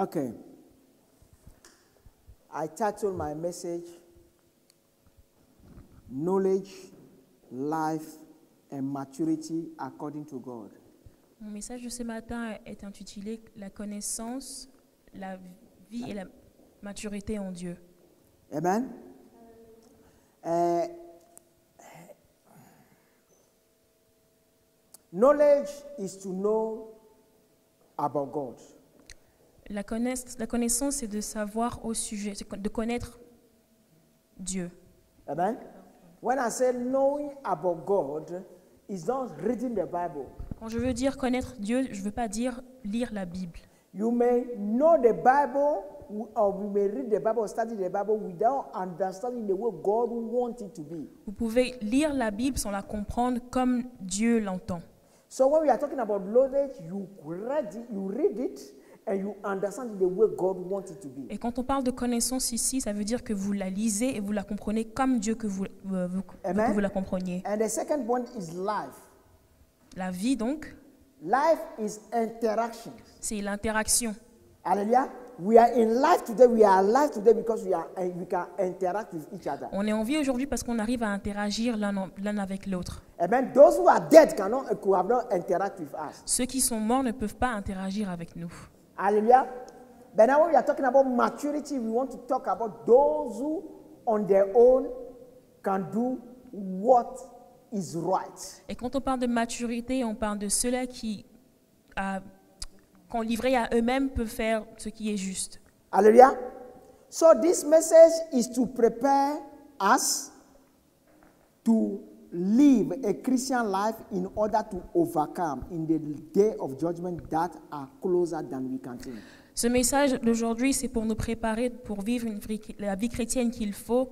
Okay. I titled my message, Knowledge, Life, and Maturity According to God. Mon message de ce matin est intitulé « La connaissance, la vie et la maturité en Dieu ». Amen. Knowledge is to know about God. La connaissance, c'est de savoir au sujet, de connaître Dieu. Amen. When I say knowing about God, it's not reading the Bible. Quand je veux dire connaître Dieu, je ne veux pas dire lire la Bible. You may know the Bible, or you may read the Bible or study the Bible without understanding the way God wants it to be. Vous pouvez lire la Bible sans la comprendre comme Dieu l'entend. So when we are talking about knowledge, you read it, and you understand the way God wants it to be. Et quand on parle de connaissance ici, ça veut dire que vous la lisez et vous la comprenez comme Dieu que vous la compreniez. And the second point is life. La vie, donc, Life is interaction. c'est l'interaction. Hallelujah. We are in life today. We are alive today because we can interact with each other. On est en vie aujourd'hui parce qu'on arrive à interagir l'un avec l'autre. Amen. Those who are dead could not interact with us. Ceux qui sont morts ne peuvent pas interagir avec nous. Hallelujah. But now when we are talking about maturity, we want to talk about those who on their own can do what is right. Et quand on parle de maturité, on parle de ceux-là qui, quand livrés à eux-mêmes, peuvent faire ce qui est juste. Hallelujah. So this message is to prepare us to live a Christian life in order to overcome in the day of judgment that are closer than we can think. Ce message d'aujourd'hui, c'est pour nous préparer pour vivre la vie chrétienne qu'il faut,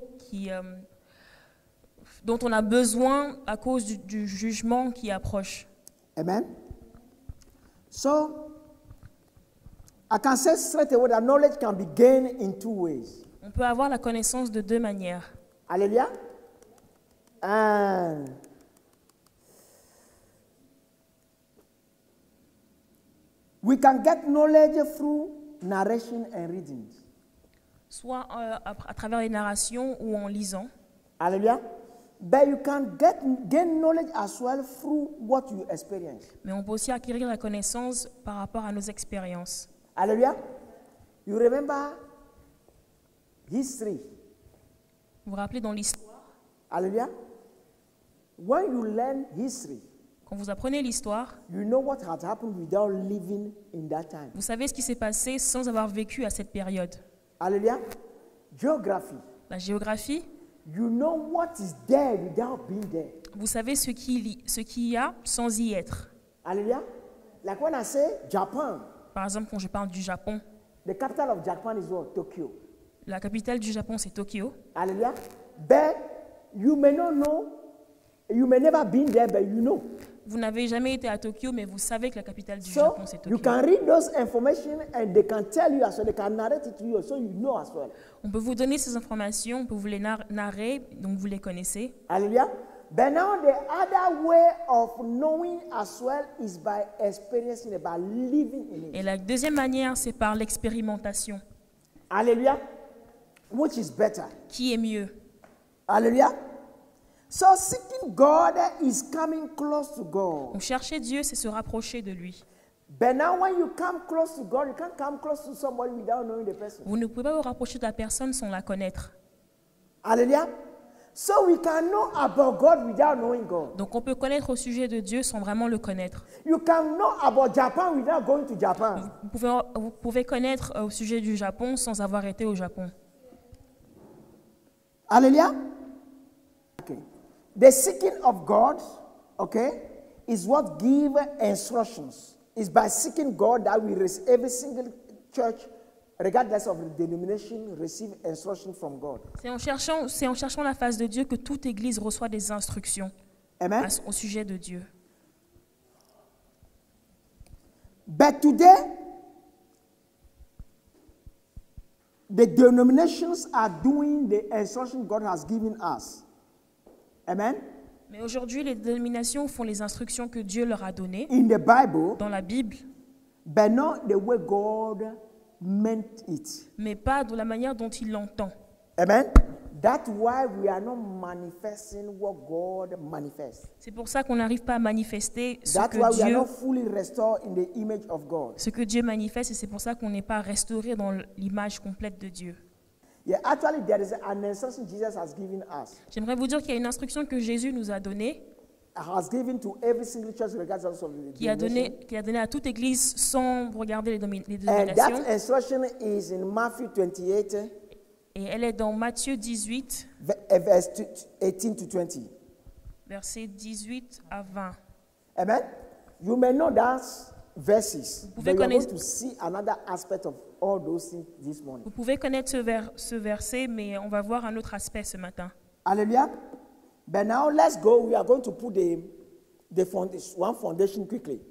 dont on a besoin à cause du jugement qui approche. Amen. So, I can say straight away that knowledge can be gained in two ways. On peut avoir la connaissance de deux manières. Hallelujah. And we can get knowledge through narration and reading. Soit à travers les narrations ou en lisant. Hallelujah. But you can gain knowledge as well through what you experience. Mais on peut aussi acquérir la connaissance par rapport à nos expériences. Hallelujah. You remember history. Vous vous rappelez dans l'histoire, Hallelujah. When you learn history, quand vous apprenez l'histoire, you know what had happened without living in that time. vous savez ce qui s'est passé sans avoir vécu à cette période. Hallelujah. Geography. La géographie, You know what is there without being there. vous savez ce qu'il y a sans y être. Hallelujah. Like when I say Japan, Par exemple, quand je parle du Japon, the capital of Japan is what? Tokyo. la capitale du Japon, c'est Tokyo. Hallelujah. But you may not know, you may never been there, but you know. Vous n'avez jamais été à Tokyo, mais vous savez que la capitale du So Japon, c'est you Tokyo. can read those information and they can tell you as well, they can narrate it to you, so you know as well. On peut vous donner ces informations, on peut vous les narrer, donc vous les connaissez. Hallelujah. But now the other way of knowing as well is by experiencing it, by living in it. Et la deuxième manière, c'est par l'expérimentation. Hallelujah. Which is better. Qui est mieux? Hallelujah. So seeking God is coming close to God. Donc chercher Dieu, c'est se rapprocher de lui. But now when you come close to God, you can't come close to somebody without knowing the person. Vous ne pouvez pas vous rapprocher de la personne sans la connaître. Hallelujah. So we can know about God without knowing God. Donc on peut connaître au sujet de Dieu sans vraiment le connaître. You can know about Japan without going to Japan. Vous pouvez connaître au sujet du Japon sans avoir été au Japon. Hallelujah. Okay. The seeking of God, okay, is what give instructions. It's by seeking God that we receive, every single church, regardless of the denomination, receive instruction from God. C'est en cherchant la face de Dieu que toute église reçoit des instructions Amen. au sujet de Dieu. But today, the denominations are doing the instruction God has given us. Amen. Mais aujourd'hui, les dénominations font les instructions que Dieu leur a données In the Bible, dans la Bible, but not the way God meant it. mais pas de la manière dont il l'entend. Amen. That's why we are not manifesting what God manifests. C'est pour ça qu'on n'arrive pas à manifester That's why we are not fully restored in the image of God. ce que Dieu manifeste, et c'est pour ça qu'on n'est pas restauré dans l'image complète de Dieu. Yeah, actually, there is an instruction Jesus has given us. J'aimerais vous dire qu'il y a une instruction que Jésus nous a donnée, Has given to every single church regardless of the qu'il a donné à toute église sans regarder les And dénominations. that instruction is in Matthew 28, Et elle est dans Matthieu 18, verse 18 to 20. versets 18 à 20. Amen. You may know those verses, Vous but pouvez you are going connaître- to see another aspect of all those things this morning. Vous pouvez connaître ce verset, mais on va voir un autre aspect ce matin. Hallelujah. But now let's go. We are going to put one foundation quickly.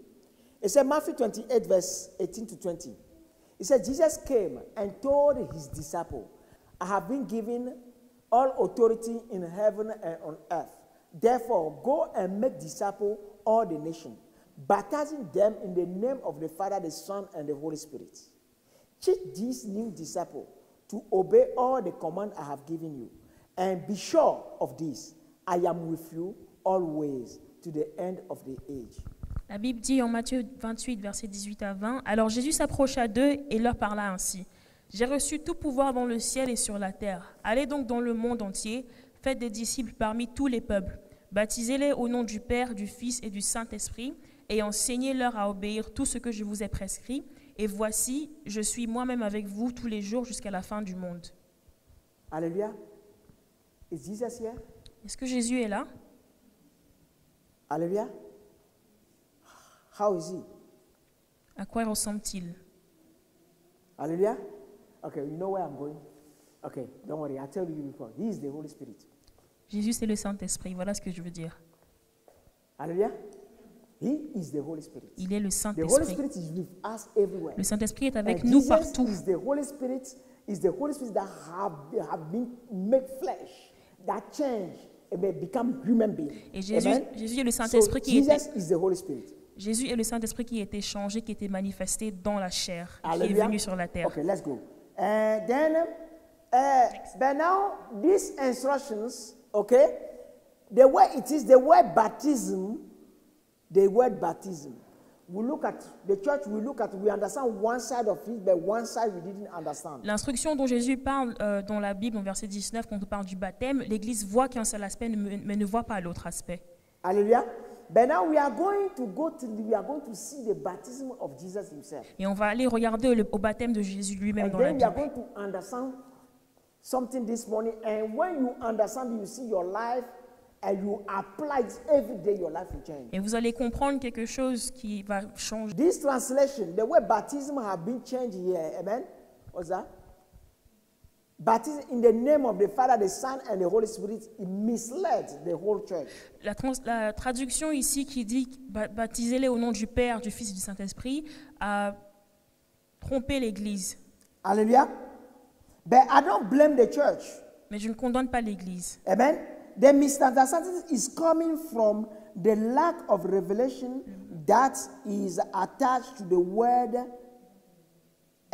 It said Matthew 28, verse 18 to 20. It said, Jesus came and told his disciples, I have been given all authority in heaven and on earth. Therefore, go and make disciples all the nations, baptizing them in the name of the Father, the Son, and the Holy Spirit. Teach these new disciples to obey all the commands I have given you. And be sure of this, I am with you always to the end of the age. La Bible dit en Matthieu 28, versets 18 à 20, « Alors Jésus s'approcha d'eux et leur parla ainsi. J'ai reçu tout pouvoir dans le ciel et sur la terre. Allez donc dans le monde entier, faites des disciples parmi tous les peuples. Baptisez-les au nom du Père, du Fils et du Saint-Esprit, et enseignez-leur à obéir tout ce que je vous ai prescrit. Et voici, je suis moi-même avec vous tous les jours jusqu'à la fin du monde. » Hallelujah. Is Jesus here? Est-ce que Jésus est là? Hallelujah. How is he? À quoi ressemble-t-il? Hallelujah. Okay, you know where I'm going? Okay, don't worry. I told you before. He is the Holy Spirit. Jésus, c'est le Saint-Esprit. Voilà ce que je veux dire. Hallelujah. He is the Holy Spirit. Il est le The Holy Saint-Esprit. Spirit is with us everywhere. Le Saint-Esprit est avec And nous Jesus partout. is the Holy Spirit. Is the Holy Spirit that have been made flesh, that change and may become human being. Et Jésus Amen? est le So Saint-Esprit qui Jesus is the Holy Spirit. Jésus est le Saint-Esprit qui a été changé, qui a été manifesté dans la chair, qui est Hallelujah. venu sur la terre. Okay, let's go. And then, but now these instructions, okay, the way it is, the word baptism, we look at the church. We understand one side of it, but one side we didn't understand. L'instruction dont Jésus parle dans la Bible, en verset 19, quand on parle du baptême, l'Église voit qu'un seul aspect, mais ne voit pas l'autre aspect. Hallelujah. But now we are going to see the baptism of Jesus himself. Et on va aller regarder au baptême de Jésus lui-même And dans la then we are Bible. going to understand something this morning. And when you understand, you see your life and you apply it every day, your life will change. Et vous allez comprendre quelque chose qui va changer. This translation, the word baptism have been changed here. Amen. What's that? Baptism in the name of the Father, the Son, and the Holy Spirit, it misled the whole church. La traduction ici qui dit baptisez-les au nom du Père, du Fils et du Saint-Esprit a trompé l'Église. Hallelujah. But I don't blame the church. Mais je ne condamne pas l'Église. Amen. The misunderstanding is coming from the lack of revelation that is attached to the word,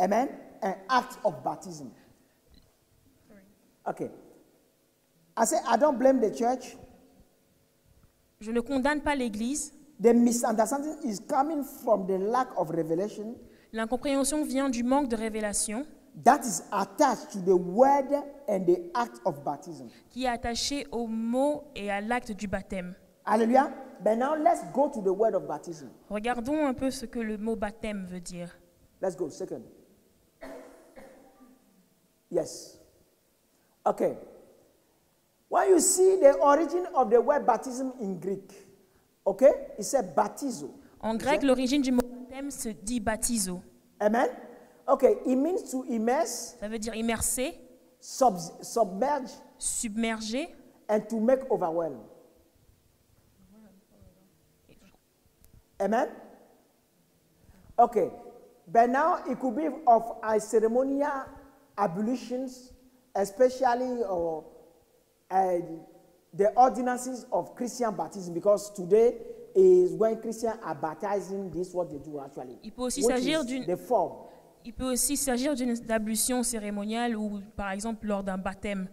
amen, and act of baptism. Okay. I say I don't blame the church. Je ne condamne pas l'Église. The misunderstanding is coming from the lack of revelation L'incompréhension vient du manque de révélation that is attached to the word and the act of baptism. qui est attaché au mot et à l'acte du baptême. Hallelujah. But now let's go to the word of baptism. Regardons un peu ce que le mot baptême veut dire. Let's go. Second. Yes. Okay. When you see the origin of the word baptism in Greek, okay, it said baptizo. En grec, l'origine du mot baptême se dit baptizo. Amen. Okay, it means to immerse, Ça veut dire immerser, submerge, submerger and to make overwhelm. Amen. Okay, but now it could be of a ceremonial ablutions, especially the ordinances of Christian baptism, because today is when Christians are baptizing. This is what they do actually. Il peut aussi Which s'agir is d'une the form. Il peut aussi s'agir d'une ablution cérémoniale ou par exemple lors d'un baptême.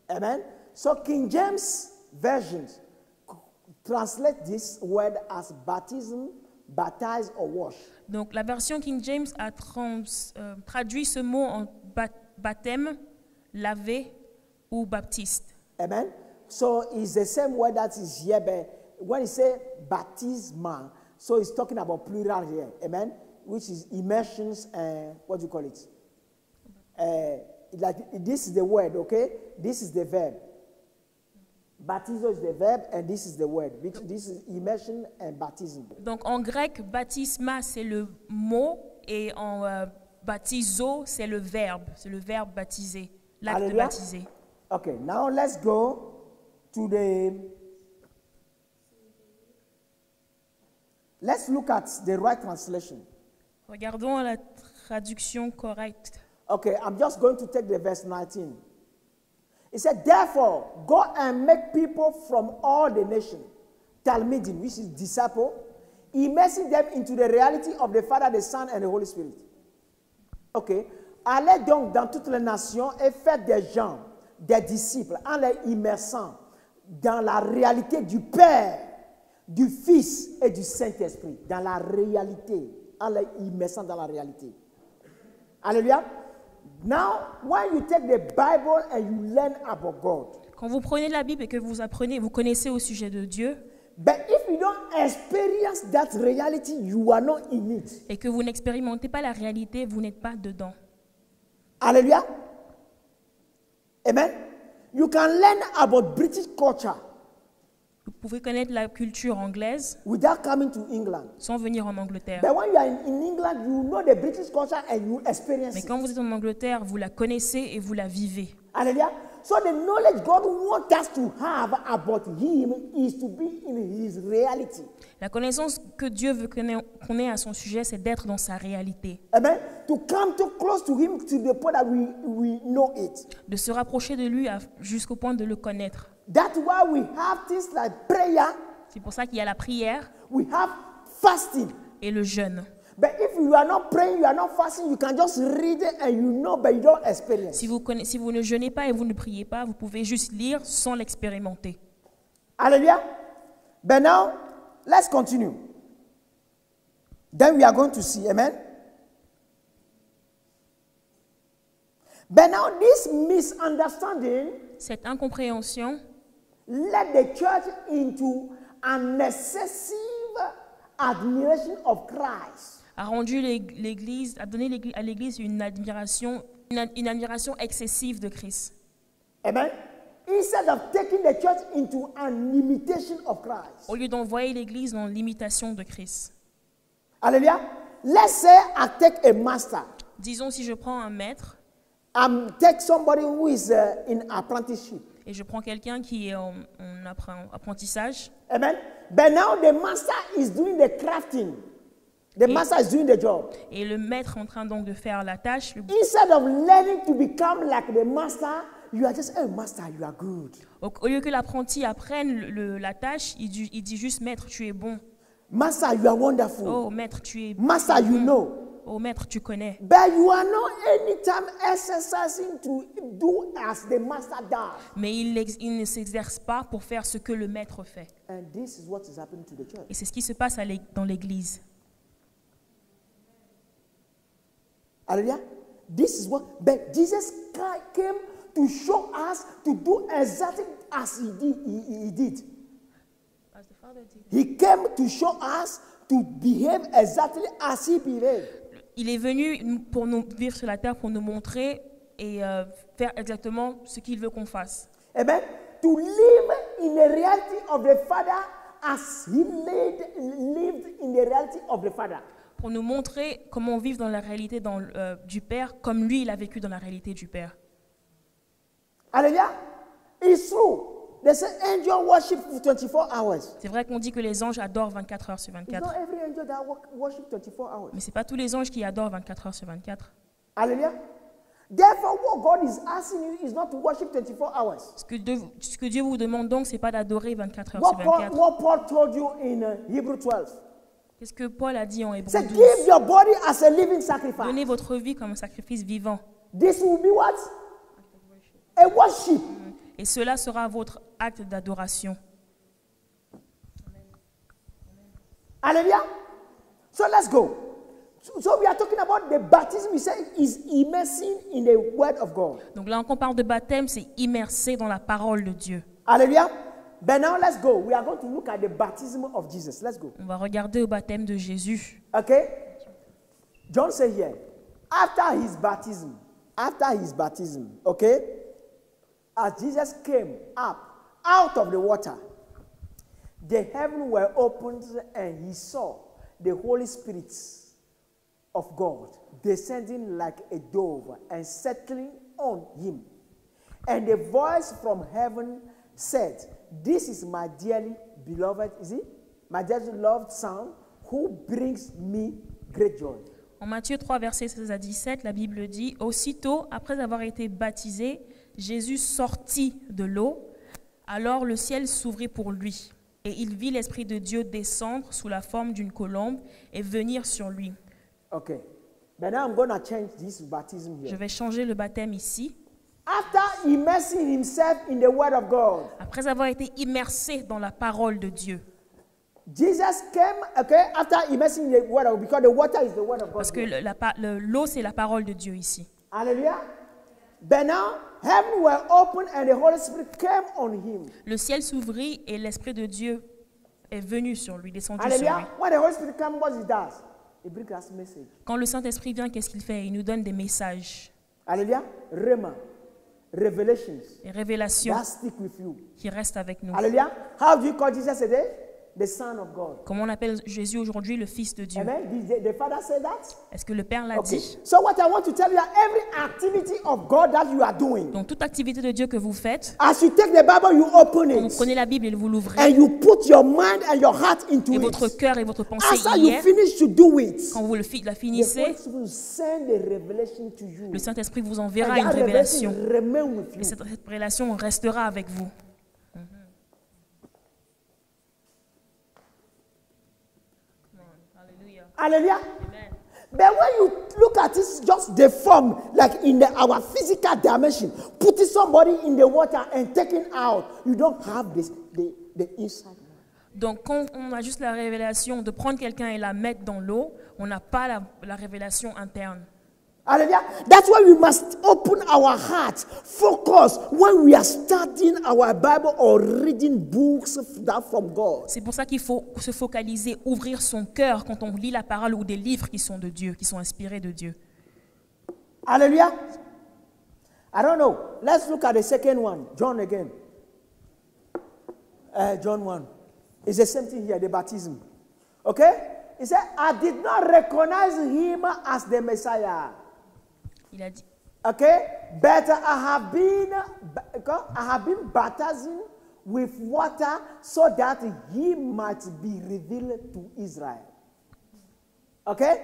Amen. So King James Version translate this word as baptism, baptize or wash. Donc la version King James a traduit ce mot en baptême, laver ou baptiste. Amen. So it's the same word that is here, but when you say baptisma, so it's talking about plural here. Amen. Which is immersions and what do you call it? Like this is the word, okay? This is the verb. Baptizo is the verb and this is the word. Which this is immersion and baptism. Donc en grec, baptisma c'est le mot et en baptizo c'est le verbe baptiser, l'acte de baptiser. Okay, now let's go to let's look at the right translation. Regardons la traduction correcte. Okay, I'm just going to take the verse 19. It said, therefore, go and make people from all the nations, Talmidim, which is disciple, immersing them into the reality of the Father, the Son, and the Holy Spirit. Okay, allez donc dans toutes les nations et faites des gens, des disciples, en les immersant dans la réalité du Père, du Fils et du Saint-Esprit. Dans la réalité, en les immersant dans la réalité. Alléluia. Now, when you take the Bible and you learn about God, quand vous prenez la Bible et que vous apprenez, vous connaissez au sujet de Dieu, but if you don't experience that reality, you are not in it. Et que vous n'expérimentez pas la réalité, vous n'êtes pas dedans. Alléluia. Amen. You can learn about British culture. Vous pouvez connaître la culture anglaise without coming to England. Sans venir en Angleterre. But when you are in England, you know the British culture and you experience Mais quand vous êtes en Angleterre, vous la connaissez et vous la vivez. Hallelujah. So the knowledge God wants us to have about Him is to be in His reality. La connaissance que Dieu veut qu'on ait à son sujet, c'est d'être dans sa réalité. Amen. To come too close to Him to the point that we know it. De se rapprocher de lui jusqu'au point de le connaître. That's why we have things like prayer. C'est pour ça qu'il y a la prière. We have fasting. Et le jeûne. But if you are not praying, you are not fasting, you can just read it and you know, but you don't experience. Si vous ne jeûnez pas et vous ne priez pas, vous pouvez juste lire sans l'expérimenter. Hallelujah. But now, let's continue. Then we are going to see, amen. But now this misunderstanding, cette incompréhension, led the church into an excessive admiration of Christ. A rendu l'Église, a donné à l'Église une admiration excessive de Christ. Amen. Instead of taking the church into an imitation of Christ. Au lieu d'envoyer l'Église dans l'imitation de Christ. Hallelujah. Let's say I take a master. Disons si je prends un maître. Take somebody who is in apprenticeship. Et je prends quelqu'un qui est en apprentissage. Amen. But now the master is doing the crafting. The master is doing the job. Et le maître est en train donc de faire la tâche. Instead of learning to become like the master, you are just, oh master, you are good. Au lieu que l'apprenti apprenne la tâche, il dit juste maître, tu es bon. Master, you are wonderful. Oh maître, tu es bon. Master, you know. Oh maître, tu connais. But you are not anytime exercising to do as the master does. Mais il ne s'exerce pas pour faire ce que le maître fait. And this is what is happening to the church. Et c'est ce qui se passe dans l'Église. Hallelujah. This is what. But Jesus came to show us to do exactly as He did. As the Father did. He came to show us to behave exactly as He behaved. Il est venu pour nous vivre sur la terre, pour nous montrer et faire exactement ce qu'il veut qu'on fasse. Amen. To live in the reality of the Father as He lived in the reality of the Father. Pour nous montrer comment vivre dans la réalité du Père, comme lui, il a vécu dans la réalité du Père. Hallelujah. It's true. They say angel worship for 24 hours. C'est vrai qu'on dit que les anges adorent 24 heures sur 24. It's not every angel that worship 24 hours. Mais ce n'est pas tous les anges qui adorent 24 heures sur 24. Hallelujah. Therefore, what God is asking you is not to worship 24 hours. Ce que Dieu vous demande donc, ce n'est pas d'adorer 24 heures sur 24. What Paul told you in Hebrews 12. Qu'est-ce que Paul a dit en Hébreux Say, 12? give your body as a living sacrifice. Donnez votre vie comme un sacrifice vivant. This will be what? A worship. Et cela sera votre acte d'adoration. Hallelujah. So let's go. So we are talking about the baptism. We say is immersing in the word of God. Donc là, quand on parle de baptême, c'est immerser dans la parole de Dieu. Hallelujah. But now let's go. We are going to look at the baptism of Jesus. Let's go. On va regarder au baptême de Jésus. Okay. John said here, after his baptism, okay, as Jesus came up out of the water, the heaven were opened and he saw the Holy Spirit of God descending like a dove and settling on him. And a voice from heaven said, this is my dearly beloved, is it? My dearly loved son, who brings me great joy. En Matthieu 3, versets 16 à 17, la Bible dit, aussitôt, après avoir été baptisé, Jésus sortit de l'eau. Alors le ciel s'ouvrit pour lui, et il vit l'Esprit de Dieu descendre sous la forme d'une colombe et venir sur lui. Okay. But now I'm going to change this baptism Je here. vais changer le baptême ici. After immersing himself in the word of God, Après avoir été immersé dans la parole de Dieu. Jesus came, okay, after immersing in the word of God, because the water is the word of God. Parce que l'eau, c'est la parole de Dieu ici. Hallelujah. But now, heaven were open and the Holy Spirit came on him. Le ciel s'ouvrit et l'Esprit de Dieu est venu sur lui, descendu sur lui. Hallelujah. When the Holy Spirit comes, what he does? He brings us message. Quand le Saint-Esprit vient, qu'est-ce qu'il fait? Il nous donne des messages, Hallelujah. Rema. Revelations. des révélations That stick with you. qui restent avec nous. Hallelujah. How do you call Jesus today? The Son of God. Comment on appelle Jésus aujourd'hui le Fils de Dieu? Amen. Did the Father say that? Est-ce que le Père l'a Okay. dit? So what I want to tell you, every activity of God that you are doing, Donc toute activité de Dieu que vous faites, as you take the Bible, you open quand vous it, prenez la Bible et vous l'ouvrez, and you put your mind and your heart into et votre it. cœur et votre pensée After y you est, finish to do it, quand vous la the Holy finissez, Spirit will send a revelation to you. le Saint-Esprit vous And enverra une that revelation révélation. remain with Et you. cette révélation restera avec vous. Hallelujah. But when you look at it, just the form, like in our physical dimension, putting somebody in the water and taking out, you don't have this, the inside. Donc quand on a juste la révélation de prendre quelqu'un et la mettre dans l'eau, on n'a pas la révélation interne. Hallelujah. That's why we must open our hearts, focus when we are studying our Bible or reading books that from God. C'est pour ça qu'il faut se focaliser, ouvrir son cœur quand on lit la parole ou des livres qui sont de Dieu, qui sont inspirés de Dieu. Hallelujah. I don't know. Let's look at the second one. John again. John 1. It's the same thing here, the baptism. Okay? He said, I did not recognize him as the Messiah. Il a dit, Okay? But I have been baptizing with water so that he might be revealed to Israel. Okay?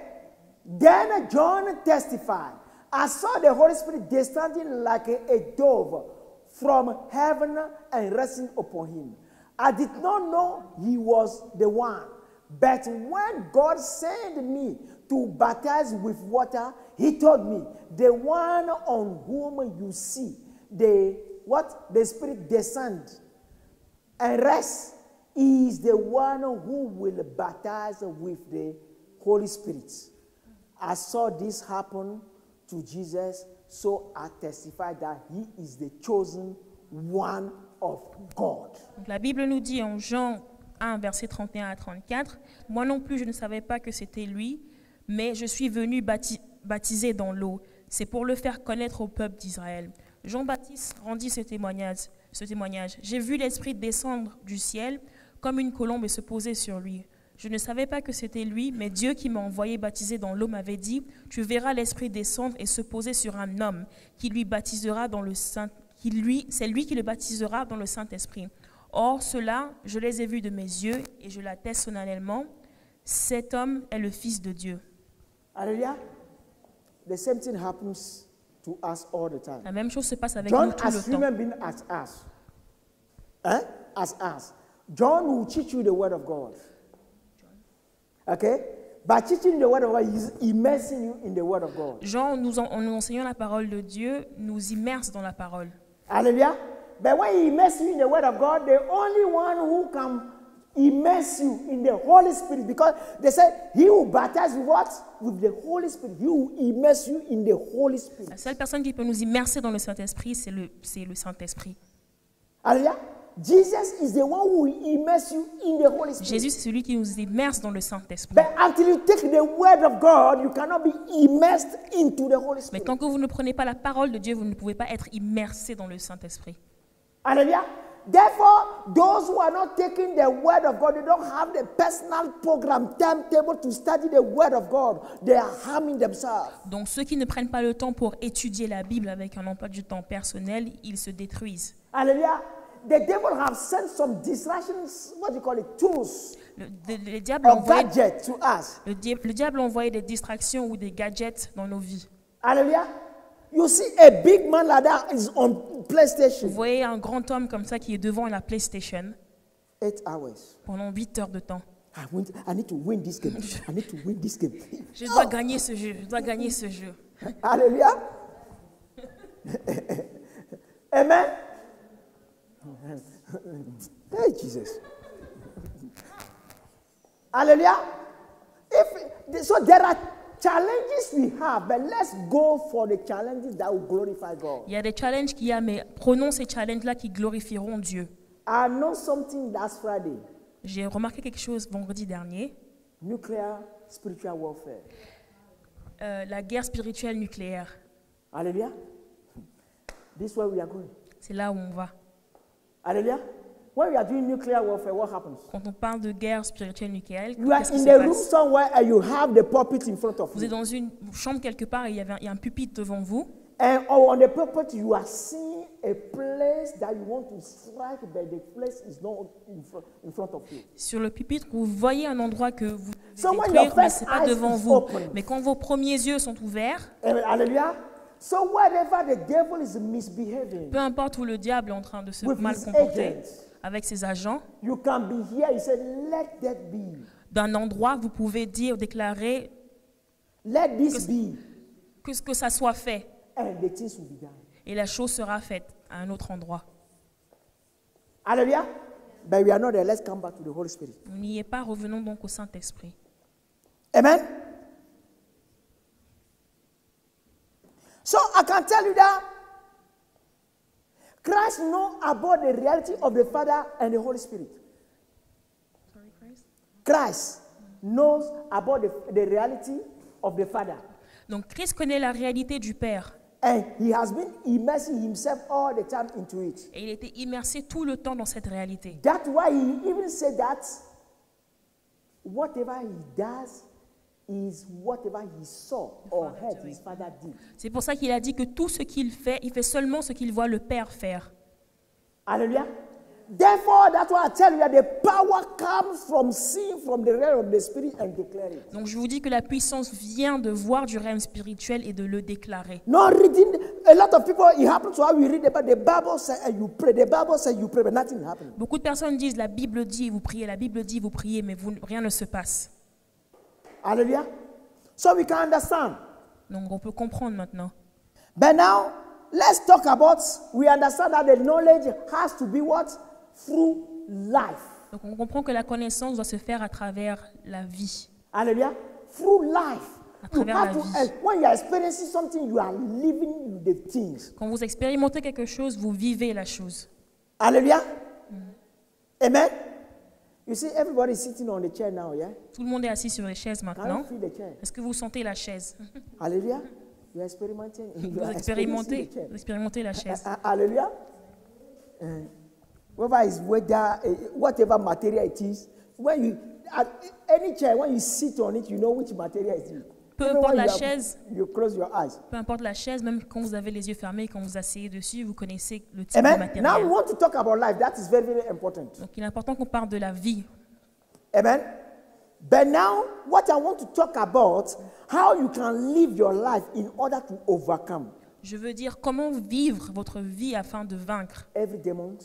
Then John testified, I saw the Holy Spirit descending like a dove from heaven and resting upon him. I did not know he was the one. But when God sent me to baptize with water, he told me, the one on whom you see the Spirit descend and rest is the one who will baptize with the Holy Spirit. I saw this happen to Jesus, so I testify that he is the chosen one of God. donc la Bible nous dit en Jean 1, versets 31 à 34, « Moi non plus, je ne savais pas que c'était lui, mais je suis venu baptiser dans l'eau. C'est pour le faire connaître au peuple d'Israël. » Jean-Baptiste rendit ce témoignage. J'ai vu l'Esprit descendre du ciel comme une colombe et se poser sur lui. Je ne savais pas que c'était lui, mais Dieu qui m'a envoyé baptiser dans l'eau m'avait dit, « Tu verras l'Esprit descendre et se poser sur un homme qui lui baptisera dans le Saint. C'est lui qui le baptisera dans le Saint-Esprit. Or, cela, je les ai vus de mes yeux et je l'atteste solennellement. Cet homme est le Fils de Dieu. » Hallelujah. The same thing happens to us all the time. La même chose se passe avec John nous tout as le temps. human being as us. As us. John will teach you the word of God. Okay? By teaching the word of God, he's immersing you in the word of God. Jean, en nous enseignant la parole de Dieu, nous immerse dans la parole. Hallelujah. But when he immerses you in the word of God, the only one who can immerse you in the Holy Spirit, because they said, he who baptizes with what? With the Holy Spirit. He who immerse you in the Holy Spirit. La seule personne qui peut nous immerser dans le Saint-Esprit, c'est le Saint-Esprit. Hallelujah. Jesus is the one who will immerse you in the Holy Spirit. Jésus, c'est celui qui nous immerse dans le Saint-Esprit. But until you take the word of God, you cannot be immersed into the Holy Mais Spirit. tant que vous ne prenez pas la parole de Dieu, vous ne pouvez pas être immersé dans le Saint-Esprit. Hallelujah. Therefore, those who are not taking the word of God, they don't have the personal program, timetable to study the word of God. They are harming themselves. Donc ceux qui ne prennent pas le temps pour étudier la Bible avec un emploi du temps personnel, ils se détruisent. Hallelujah. The devil have sent some distractions, what do you call it, tools, Le diable a or envoyé, gadgets to us. le diable a envoyé des distractions ou des gadgets dans nos vies. Hallelujah. You see a big man like that is on Vous PlayStation voyez un grand homme comme ça qui est devant la PlayStation 8 hours. pendant 8 heures de temps. I need to win this game. I need to win this game. Je dois gagner ce jeu, je dois gagner ce jeu. Hallelujah. Amen. Hey, Jesus. Hallelujah. So there are challenges we have, but let's go for the challenges that will glorify God. Il y a des challenges qu'il y a, mais prenons ces challenges-là qui glorifieront Dieu. I know something last Friday. J'ai remarqué quelque chose vendredi dernier. Nuclear spiritual warfare. La guerre spirituelle nucléaire. Hallelujah. This is where we are going. C'est là où on va. Hallelujah. When we are doing nuclear warfare, what happens? Quand on parle de guerre spirituelle nucléaire, You are qu'est-ce qui in se the room passe? somewhere and you have the pulpit in front of Vous êtes you. dans une chambre quelque part et il y a un pupitre devant vous. And on the pulpit, you are seeing a place that you want to strike, but the place is not in front of you. Sur le pupitre, vous voyez un endroit que vous So devez when détruire, your mais first ce n'est pas eyes devant is vous. open. Mais quand vos premiers yeux sont ouverts, Hallelujah. So wherever the devil is misbehaving peu importe où le diable est en train de se with mal his comporter agents, avec ses agents, you can be here. You say, let that be. d'un endroit, vous pouvez déclarer Let this be. que ça soit fait. And the things will be done. Et la chose sera faite à un autre endroit. Hallelujah. But we are not there. Let's come back to the Holy Spirit. On n'y est pas, revenons donc au Saint-Esprit. Amen. So I can tell you that Christ knows about the reality of the Father and the Holy Spirit. Christ knows about the reality of the Father. Donc Christ connaît la réalité du Père. And he has been immersing himself all the time into it. Et il était immersé tout le temps dans cette réalité. That's why he even said that whatever he does is whatever he saw or heard his Father did. C'est pour ça qu'il a dit que tout ce qu'il fait, il fait seulement ce qu'il voit le Père faire. Hallelujah. Therefore, that's why I tell you that the power comes from seeing from the realm of the Spirit and declare it. Donc je vous dis que la puissance vient de voir du règne spirituel et de le déclarer. Not reading. A lot of people, it happens to how we read about the Bible says and you pray. The Bible says you pray, but nothing happens. Beaucoup de personnes disent la Bible dit vous priez, la Bible dit vous priez, mais rien ne se passe. Hallelujah. So we can understand. Donc on peut comprendre maintenant. But now, let's talk about, we understand that the knowledge has to be what? Through life. Donc on comprend que la connaissance doit se faire à travers la vie. Hallelujah. Through life. À You travers have la to, vie. when you are experiencing something, you are living the things. Quand vous expérimentez quelque chose, vous vivez la chose. Hallelujah. Amen. You see, everybody is sitting on the chair now, yeah? Tout le monde est assis sur les chaises Can maintenant. you feel the chair? Est-ce que vous sentez la chaise? Hallelujah. You are experimenting. You Vous are experiencing expérimentez, the chair. vous expérimentez la chaise. Hallelujah. Whether it's whether whatever material it is, when you any chair, when you sit on it, you know which material it is. Peu Even importe when la you are- chaise. You close your eyes. Peu importe la chaise, même quand vous avez les yeux fermés, quand vous asseyez dessus, vous connaissez le type de Amen. Now matériel. we want to talk about life. That is very, very important. Donc il est important qu'on parle de la vie. Amen. But now, what I want to talk about, how you can live your life in order to overcome Je veux dire comment vivre votre vie afin de vaincre every demons,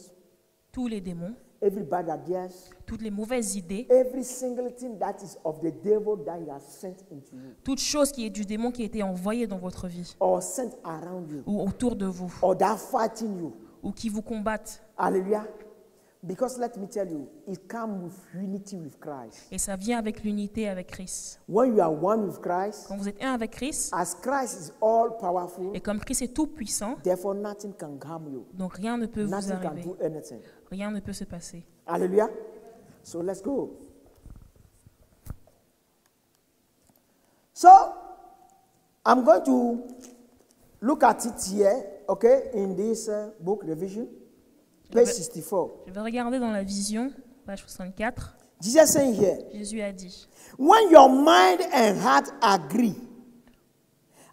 tous les démons, every bad ideas, toutes les mauvaises idées, every single thing that is of the devil that he has sent into you toute chose qui est du démon qui a été envoyée dans votre vie or sent around you ou autour de vous or that fighting you. ou qui vous combattent. Hallelujah. Because let me tell you, it comes with unity with Christ. Et ça vient avec l'unité avec Christ. When you are one with Christ, Quand vous êtes un avec Christ, as Christ is all powerful, et comme Christ est tout puissant, therefore nothing can harm you. donc rien ne peut vous Nothing can arriver. do anything. Rien ne peut se passer. Hallelujah. So let's go. So I'm going to look at it here, okay, in this book revision, page 64. Je vais regarder dans la vision, page 64. Jesus saying here, Jésus a dit, when your mind and heart agree,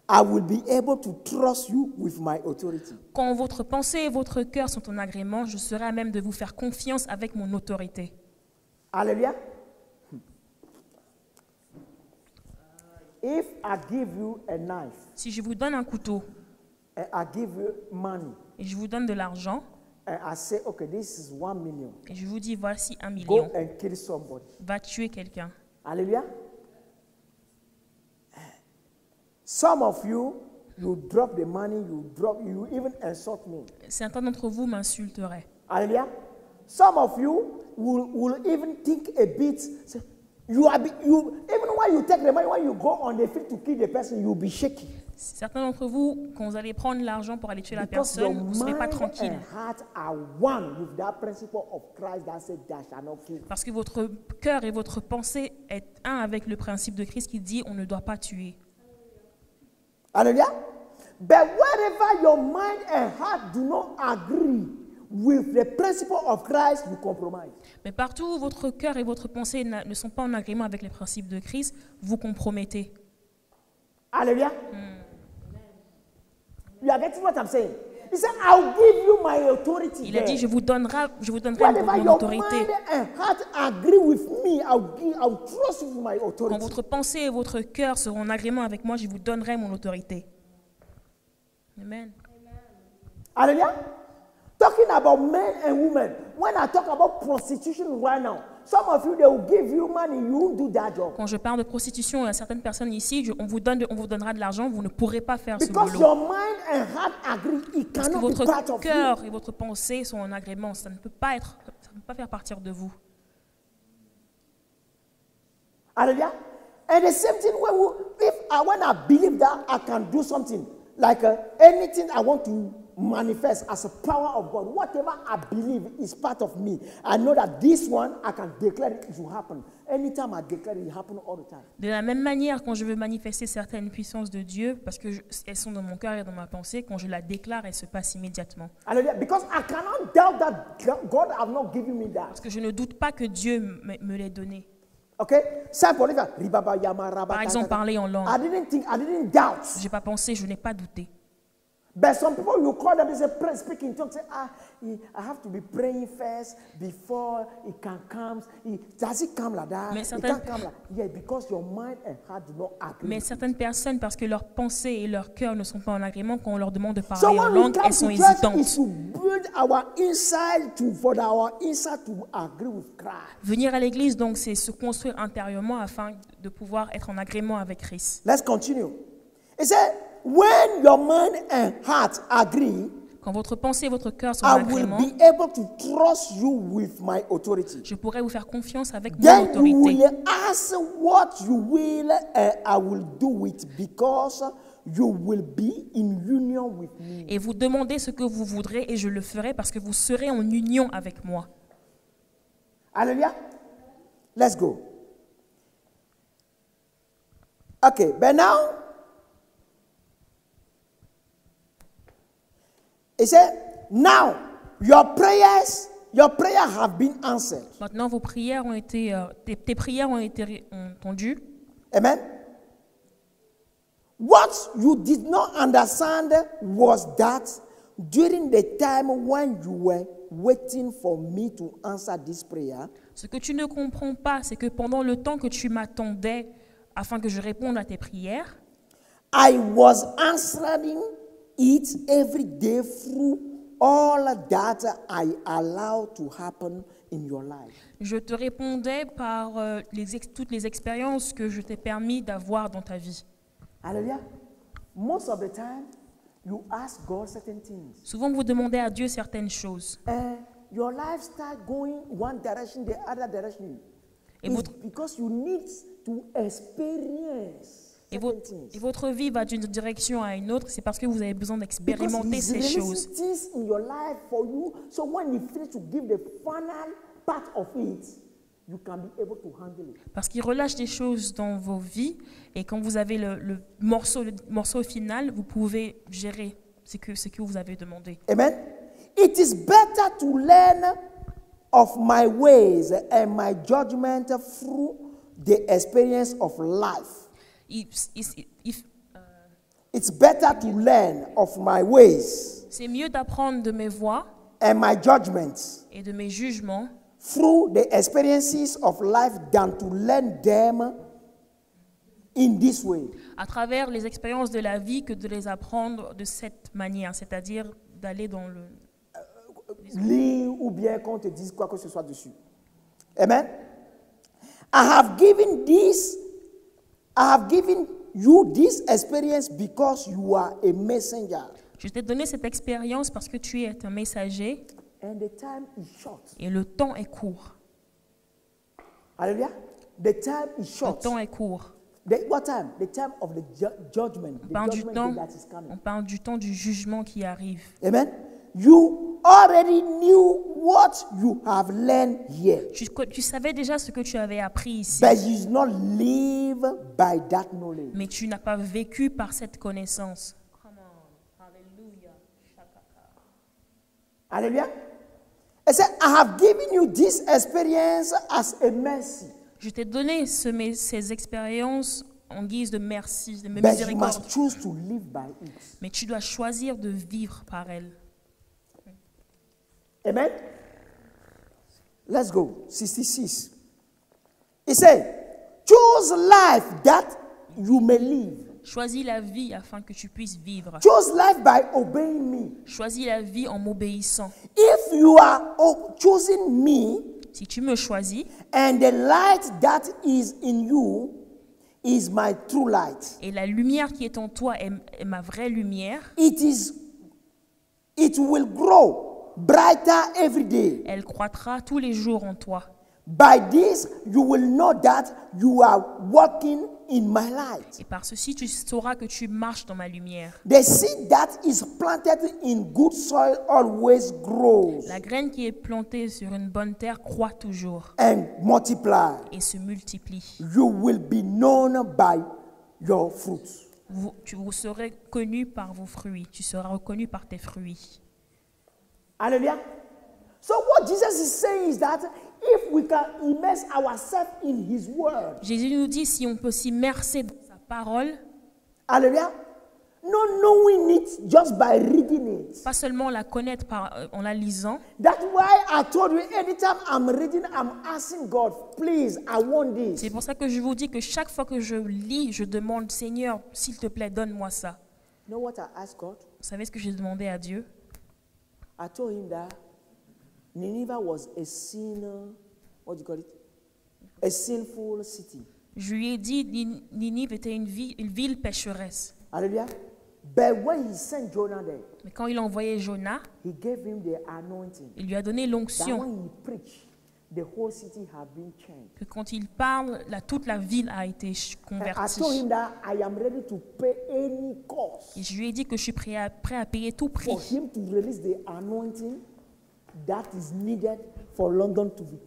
I will be able to trust you with my authority. quand votre pensée et votre cœur sont en agrément, je serai à même de vous faire confiance avec mon autorité. Hallelujah. If I give you a knife Si je vous donne un couteau and I give you money et je vous donne de l'argent and I say, okay, this is 1 million, et je vous dis voici 1 go million, and kill somebody. va tuer quelqu'un. Hallelujah. Some of you, you drop the money, you even insult me. Certains d'entre vous m'insulteraient. Hallelujah. Some of you will even think a bit. Say, even when you take the money, when you go on the field to kill the person, you'll be shaky. Certains d'entre vous, quand vous allez prendre l'argent pour aller tuer la Because your personne, vous ne serez pas mind tranquille. and heart are one with that principle of Christ that said, "Thou shalt not kill." Parce que votre cœur et votre pensée est un avec le principe de Christ qui dit on ne doit pas tuer. Hallelujah. But wherever your mind and heart do not agree with the principle of Christ, you compromise. Mais partout où votre cœur et votre pensée ne sont pas en agrément avec les principes de Christ, vous compromettez. Hallelujah. You are getting what I'm saying? He said, I'll give you my authority. Il a dit, there. je vous donnerai Whenever mon your autorité. mind and heart agree with me, I'll trust you with my Quand authority. votre pensée et votre cœur seront en agrément avec moi, je vous donnerai mon autorité. Amen. Hallelujah. Talking about men and women. When I talk about prostitution right now, some of you, they will give you money, you won't do that job. Quand je parle de prostitution à certaines personnes ici, on vous donnera de l'argent, vous ne pourrez pas faire ce Because boulot. your mind and heart agree, it Parce que cannot be part votre of you. cœur et votre pensée sont en agrément, ça ne peut pas faire partir de vous. Hallelujah. And the same thing when I believe that I can do something, like anything I want to manifest as a power of God, whatever I believe is part of me. I know that this one, I can declare it will happen. Anytime I declare it, it happens all the time. De la même manière, quand je veux manifester certaines puissances de Dieu, parce que elles sont dans mon cœur et dans ma pensée, quand je la déclare, elles se passent immédiatement. Hallelujah. Because I cannot doubt that God has not given me that. Parce que je ne doute pas que Dieu me l'ait donné. Okay? Par exemple, parler en langue. I didn't doubt. Je n'ai pas pensé, je n'ai pas douté. But some people, you call them, they say, pray, speak in tongues. Say, I have to be praying first before it can come. Does it come like that? Mais It can't come like yeah, because your mind and heart do not agree. Mais certaines personnes, parce que leurs pensées et leur cœur ne sont pas en agrément, quand on leur demande de So parler en when we langue, come elles sont to church, is hésitantes. to build our inside for our inside to agree with Christ. Venir à l'église, donc, c'est se construire intérieurement afin de pouvoir être en agrément avec Christ. Let's continue. It said, when your mind and heart agree, Quand votre pensée et votre cœur sont en I will agrément, be able to trust you with my authority. je pourrai vous faire confiance avec mon Then you autorité. will ask what you will, and I will do it because you will be in union with me. Et vous demandez ce que vous voudrez et je le ferai parce que vous serez en union avec moi. Hallelujah. Let's go. Okay, but now, it said, now your prayers have been answered. Maintenant, vos prières ont été, tes prières ont été entendues. Amen. What you did not understand was that during the time when you were waiting for me to answer this prayer, Ce que tu ne comprends pas, c'est que pendant le temps que tu m'attendais afin que je réponde à tes prières, I was answering it every day through all that I allow to happen in your life. Je te répondais par toutes les expériences que je t'ai permis d'avoir dans ta vie. Hallelujah. Most of the time, you ask God certain things. Souvent, vous demandez à Dieu certaines choses. And your life start going one direction, the other direction. Et It's votre, because you need to experience et, certain votre, things. et votre vie va d'une direction à une autre, c'est parce que vous avez besoin Because d'expérimenter he's ces releasing choses. things in your life for you, so when he finish to give the final part of it, you can be able to handle it. Parce qu'il relâche des choses dans vos vies et quand vous avez le morceau final, vous pouvez gérer ce que vous avez demandé. Amen. It is better to learn of my ways and my judgment through the experience of life. It's better to learn of my ways C'est mieux d'apprendre de mes voies and my judgments et de mes jugements through the experiences of life than to learn them in this way. à travers les expériences de la vie que de les apprendre de cette manière, c'est-à-dire d'aller dans le... Lis ou bien qu'on te dise quoi que ce soit dessus. Amen. I have given you this experience because you are a messenger. Je t'ai donné cette expérience parce que tu es un messager And the time is short. et le temps est court. Hallelujah. The time is Le short. temps est court. What time? The time of the judgment. On The parle du judgment temps, day that is coming. on parle du temps du jugement qui arrive. Amen. You already knew what you have learned here. Tu savais déjà ce que tu avais appris ici, But you did not live by that knowledge. mais tu n'as pas vécu par cette connaissance. Hallelujah. I said, I have given you this experience as a mercy. Je t'ai donné ces expériences en guise de merci, de But you miséricorde, must choose to live by it. mais tu dois choisir de vivre par elles. Amen. Let's go. 66. He said, choose life that you may live. Choisis la vie afin que tu puisses vivre. Choose life by obeying me. Choisis la vie en m'obéissant. If you are choosing me, Si tu me choisis and the light that is in you is my true light, et la lumière qui est en toi est ma vraie lumière, it will grow brighter every day. elle croîtra tous les jours en toi. By this, you will know that you are walking in my light. Et par ceci, tu sauras que tu marches dans ma lumière. The seed that is planted in good soil always grows La graine qui est plantée sur une bonne terre croît toujours and multiply. et se multiplie. You will be known by your fruits. Vous serez connu par vos fruits. Tu seras reconnu par tes fruits. Hallelujah. So what Jesus is saying is that if we can immerse ourselves in His Word, Jésus nous dit si on peut s'immerser dans sa parole, hallelujah, not knowing it just by reading it. pas seulement la connaître en la lisant. That's why I told you anytime I'm reading, I'm asking God, please, I want this. C'est pour ça que je vous dis que chaque fois que je lis, je demande Seigneur, s'il te plaît, donne-moi ça. You know what I asked God? Vous savez ce que j'ai demandé à Dieu? I told Him that Nineveh was a what do you call it? A sinful city. Je lui ai dit Ninive était une ville pécheresse. Hallelujah. But when He sent Jonah there, Mais quand il a envoyé Jonas, He gave him the anointing. il lui a donné That l'onction when he preached, the whole city had been changed. que quand il parle, toute la ville a été And I convertie. told him that I am ready to pay any cost Et je lui ai dit que je suis prêt à payer tout prix for him to release the anointing that is needed for London to be.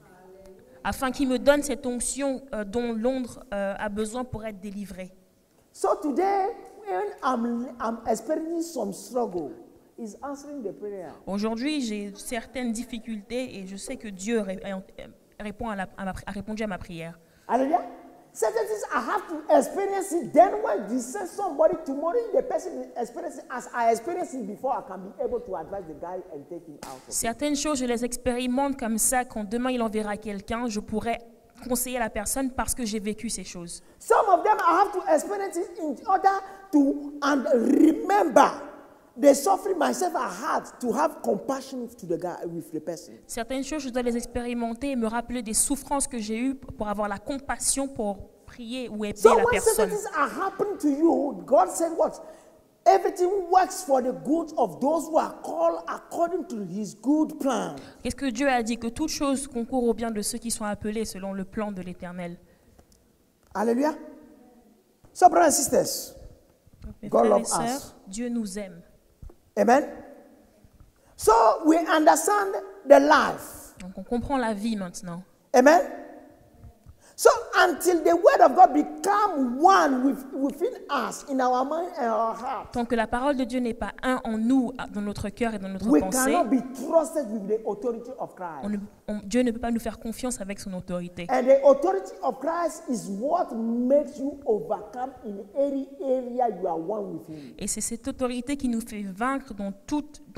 afin qu'il me donne cette onction dont Londres a besoin pour être délivré. So today, when I'm experiencing some struggle, He's answering the prayer. Aujourd'hui, j'ai certaines difficultés et je sais que Dieu a répondu à ma prière. Hallelujah. Certain things I have to experience it. Then when He sends somebody tomorrow, the person experiences it as I experienced it before, I can be able to advise the guy and take him out. Certaines choses, je les expérimente comme ça. Quand demain il enverra quelqu'un, je pourrai conseiller la personne parce que j'ai vécu ces choses. Some of them I have to experience it in order to remember the suffering myself are hard to have compassion to the guy with the person. Certaines choses, je dois les expérimenter et me rappeler des souffrances que j'ai eues pour avoir la compassion pour prier ou aider So la when personne. certain things are happening to you, God said what? Everything works for the good of those who are called according to his good plan. Qu'est-ce que Dieu a dit? Que toute chose concourt au bien de ceux qui sont appelés selon le plan de l'Éternel. Hallelujah. So brothers and sisters, Mes God frères et loves sœurs, us. Dieu nous aime. Amen. So we understand the life. Donc on comprend la vie maintenant. Amen. So until the word of God become one within us, in our mind and our heart, Tant que la parole de Dieu n'est pas un en nous, dans notre cœur et dans notre we pensée, cannot be trusted with the authority of Christ. Dieu ne peut pas nous faire confiance avec son autorité. And the authority of Christ is what makes you overcome in any area you are one with him. Et c'est cette autorité qui nous fait vaincre dans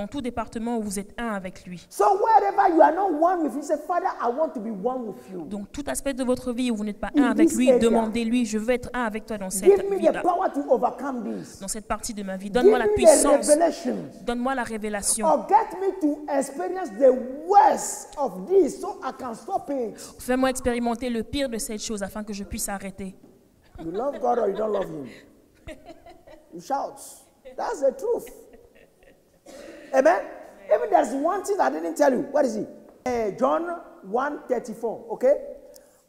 tout département où vous êtes un avec lui. So wherever you are not one with him, say, Father, I want to be one with you. Donc tout aspect de votre vie où vous n'êtes pas In un avec this lui, area. demandez-lui, je veux être un avec toi dans cette Give me the vie-là, power to overcome this. dans cette partie de ma vie. Give Donne-moi la me the puissance, revelation. donne-moi la révélation. Or get me to experience the worst of this so I can stop it. Fais-moi expérimenter le pire de cette chose afin que je puisse arrêter. You love God or you don't love him. You shout. That's the truth. Amen? Even there's one thing I didn't tell you. What is it? John 1:34. Okay?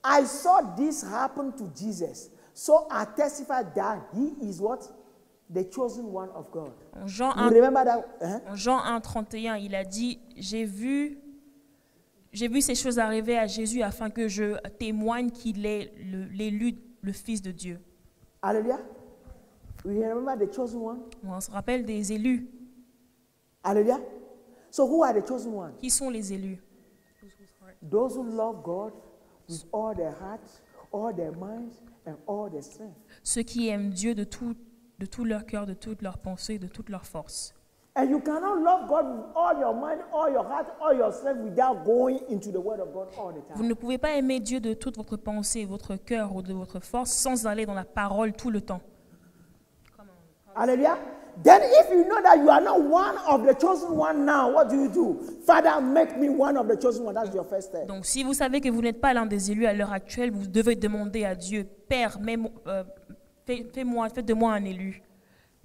I saw this happen to Jesus. So I testify that he is what? The chosen one of God. En Jean You 1, remember that? en Jean 1, 31, il a dit, j'ai vu ces choses arriver à Jésus afin que je témoigne qu'il est l'élu, le Fils de Dieu. Hallelujah. You remember the chosen one? On se rappelle des élus. Hallelujah. So who are the chosen ones? Qui sont les élus? Those who love God with all their heart, all their mind, and all their strength. Ceux qui aiment Dieu de tout leur cœur, de toute leur pensée, de toute leur force. And you cannot love God with all your mind, all your heart, all your strength without going into the Word of God all the Vous time. ne pouvez pas aimer Dieu de toute votre pensée, votre cœur ou de votre force sans aller dans la parole tout le temps. Hallelujah. Then if you know that you are not one of the chosen one now, what do? Father, make me one of the chosen one. That's your first step. Donc si vous savez que vous n'êtes pas l'un des élus à l'heure actuelle, vous devez demander à Dieu, Père, faites de moi un élu.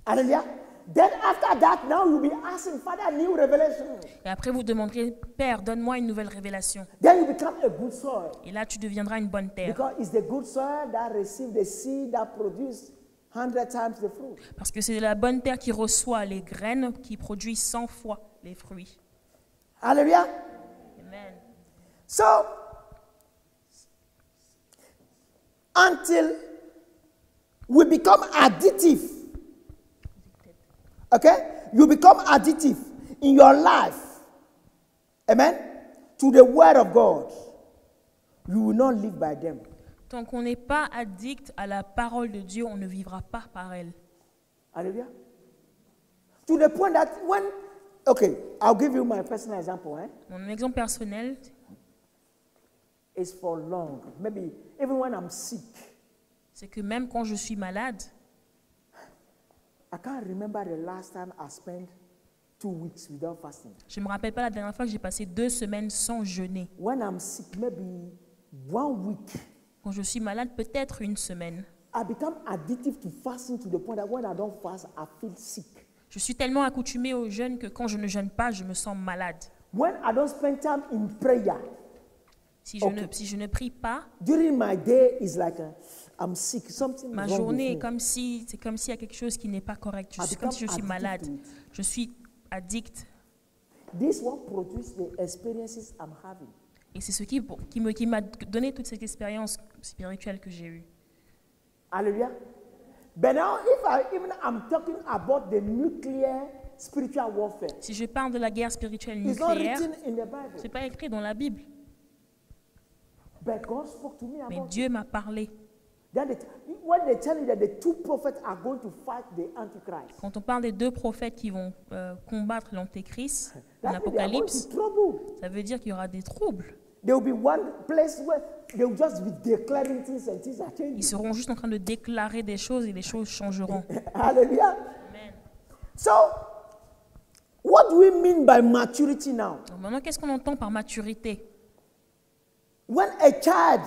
Hallelujah. Then after that, now you'll be asking, Father, new revelation. Et après vous demanderez, Père, donne-moi une nouvelle révélation. Then you become a good soil. Et là tu deviendras une bonne terre. Because it's the good soil that receives the seed that produces 100 times the fruit. Parce que c'est la bonne terre qui reçoit les graines qui produisent 100 fois les fruits. Hallelujah. Amen. So, until we become addictive, okay? You become addictive in your life, amen, to the word of God. You will not live by them. Tant qu'on n'est pas addict à la parole de Dieu, on ne vivra pas par elle. Hallelujah. To the point that when, okay, I'll give you my personal example. Mon exemple personnel, It's for long. Maybe even when I'm sick, c'est que même quand je suis malade, I can't remember the last time I spent 2 weeks without fasting. je ne me rappelle pas la dernière fois que j'ai passé 2 semaines sans jeûner. When I'm sick, maybe 1 week, Quand je suis malade, peut-être 1 semaine. I become addictive to fasting to the point that when I don't fast, I feel sick. Je suis tellement accoutumée au jeûne que quand je ne jeûne pas, je me sens malade. When I don't spend time in prayer, Si je ne prie pas, during my day is like I'm sick. Something ma wrong journée with est me. c'est comme s'il y a quelque chose qui n'est pas correct. C'est comme si je suis become malade. addicted to it. Je suis addict. This what produces the experiences I'm having. Et c'est ce qui m'a donné toute cette expérience spirituelle que j'ai eue. Hallelujah. But now, I'm talking about the nuclear spiritual warfare, Si je parle de la guerre spirituelle it's not nucléaire, written in the Bible. ce n'est pas écrit dans la Bible. But God spoke to me Mais about Dieu m'a parlé. when they tell you that the 2 prophets are going to fight the Antichrist, Quand on parle des 2 prophètes qui vont combattre l'Antéchrist, en that means they are going Apocalypse, to trouble. ça veut dire qu'il y aura des troubles. There will be one place where they will just be declaring things and things are Ils changing. seront juste en train de déclarer des choses et les choses changeront. Hallelujah. Amen. So, what do we mean by maturity now? Donc maintenant, qu'est-ce qu'on entend par maturité? When a child